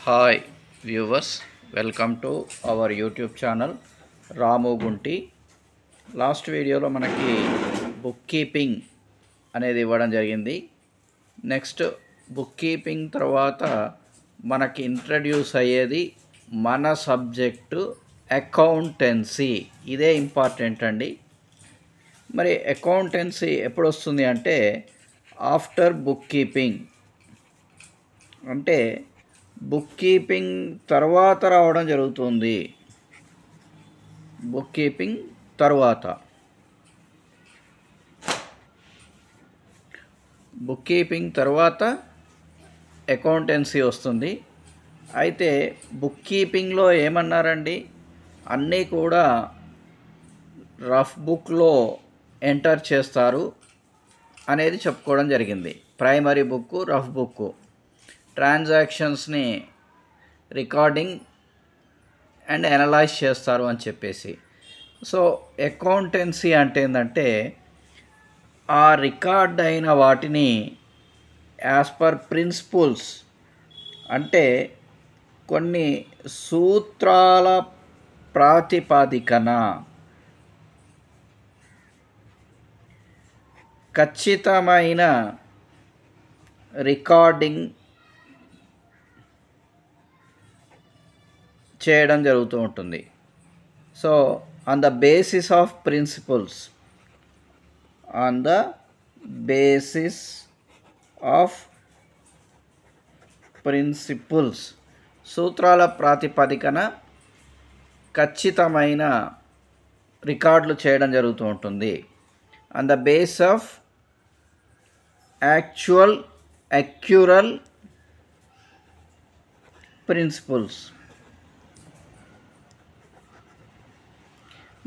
Hi viewers, welcome to our YouTube channel Ramu Gunti. Last వీడియోలో మనకి book keeping అనేది ఇవ్వడం జరిగింది. నెక్స్ట్ బుక్ కీపింగ్ తర్వాత మనకి ఇంట్రడ్యూస్ అయ్యేది మన సబ్జెక్టు అకౌంటెన్సీ. ఇదే ఇంపార్టెంట్ అండి. మరి అకౌంటెన్సీ ఎప్పుడు వస్తుంది అంటే ఆఫ్టర్ బుక్ కీపింగ్, అంటే బుక్ కీపింగ్ తర్వాత రావడం జరుగుతుంది. బుక్ కీపింగ్ తర్వాత అకౌంటెన్సీ వస్తుంది. అయితే బుక్ కీపింగ్లో ఏమన్నారండి, అన్నీ కూడా రఫ్ బుక్లో ఎంటర్ చేస్తారు అనేది చెప్పుకోవడం జరిగింది. ప్రైమరీ బుక్, రఫ్ బుక్, ట్రాన్సాక్షన్స్ని రికార్డింగ్ అండ్ అనలైజ్ చేస్తారు అని చెప్పేసి. సో అకౌంటెన్సీ అంటే ఏంటంటే ఆ రికార్డ్ అయిన వాటిని యాజ్ పర్ ప్రిన్సిపుల్స్, అంటే కొన్ని సూత్రాల ప్రాతిపదికన ఖచ్చితమైన రికార్డింగ్ చేయడం జరుగుతూ ఉంటుంది. So on the basis of principles, సూత్రాల ప్రాతిపదికన ఖచ్చితమైన రికార్డులు చేయడం జరుగుతూ ఉంటుంది. On the base of actual principles.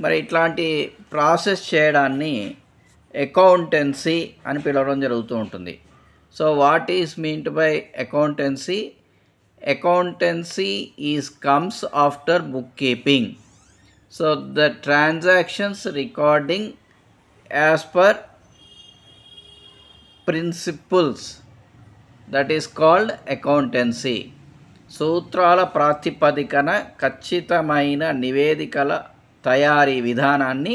మరి ఇట్లాంటి ప్రాసెస్ చేయడాన్ని అకౌంటెన్సీ అని పిలవడం జరుగుతూ ఉంటుంది. So what is meant by accountancy? Accountancy comes after bookkeeping. So the transactions recording as per principles, that is called accountancy. సూత్రాల ప్రాతిపదికన ఖచ్చితమైన నివేదికల తయారీ విధానాన్ని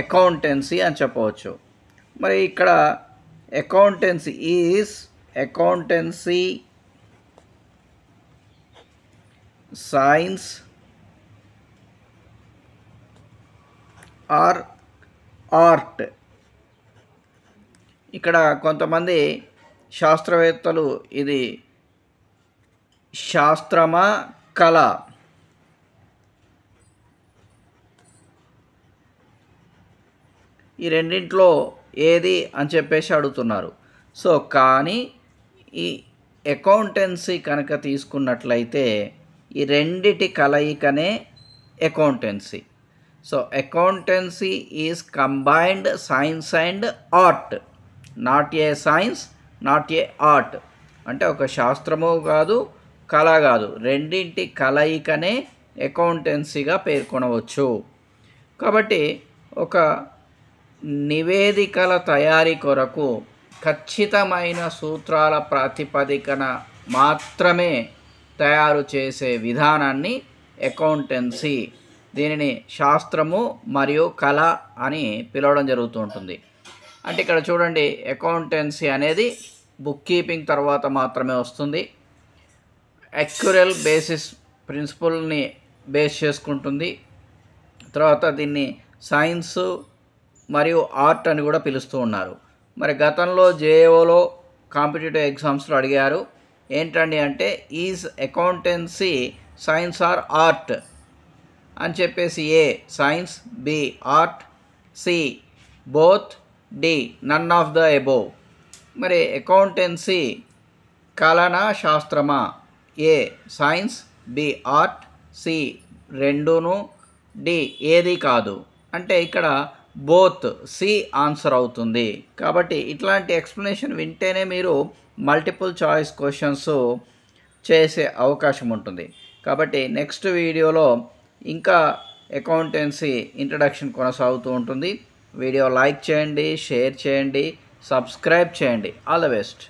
అకౌంటెన్సీ అని చెప్పవచ్చు. మరి ఇక్కడ అకౌంటెన్సీ సైన్స్ ఆర్ ఆర్ట్. ఇక్కడ కొంతమంది శాస్త్రవేత్తలు ఇది శాస్త్రమా కళ, ఈ రెండింటిలో ఏది అని చెప్పేసి అడుగుతున్నారు. సో కానీ ఈ అకౌంటెన్సీ కనుక తీసుకున్నట్లయితే ఈ రెండిటి కలయికనే accountancy. So accountancy is combined science and art, not a science, not a art. అంటే ఒక శాస్త్రము కాదు, కళ కాదు, రెండింటి కలయికనే అకౌంటెన్సీగా పేర్కొనవచ్చు. కాబట్టి ఒక నివేదికల తయారీ కొరకు ఖచ్చితమైన సూత్రాల ప్రాతిపదికన మాత్రమే తయారు చేసే విధానాన్ని అకౌంటెన్సీ, దీనిని శాస్త్రము మరియు కళ అని పిలవడం జరుగుతూ ఉంటుంది. అంటే ఇక్కడ చూడండి, అకౌంటెన్సీ అనేది బుక్ కీపింగ్ తర్వాత మాత్రమే వస్తుంది. యాక్చురల్ బేసిస్ ప్రిన్సిపల్ని బేస్ చేసుకుంటుంది. తర్వాత దీన్ని సైన్స్ మరియు ఆర్ట్ అని కూడా పిలుస్తూ ఉన్నారు. మరి గతంలో జేఏఓలో కాంపిటేటివ్ ఎగ్జామ్స్లో అడిగారు ఏంటండి అంటే, is accountancy science or art అని చెప్పేసి, A science, B art, C both, D none of the above. మరి అకౌంటెన్సీ కళనా శాస్త్రమా? A science, B art, C రెండును, డి ఏది కాదు. అంటే ఇక్కడ బోత్, సి ఆన్సర్ అవుతుంది. కాబట్టి ఇట్లాంటి ఎక్స్ప్లెనేషన్ వింటేనే మీరు మల్టిపుల్ చాయిస్ క్వశ్చన్స్ చేసే అవకాశం ఉంటుంది. కాబట్టి నెక్స్ట్ వీడియోలో ఇంకా అకౌంటెన్సీ ఇంట్రడక్షన్ కొనసాగుతూ ఉంటుంది. వీడియో లైక్ చేయండి, షేర్ చేయండి, సబ్స్క్రైబ్ చేయండి. All the best.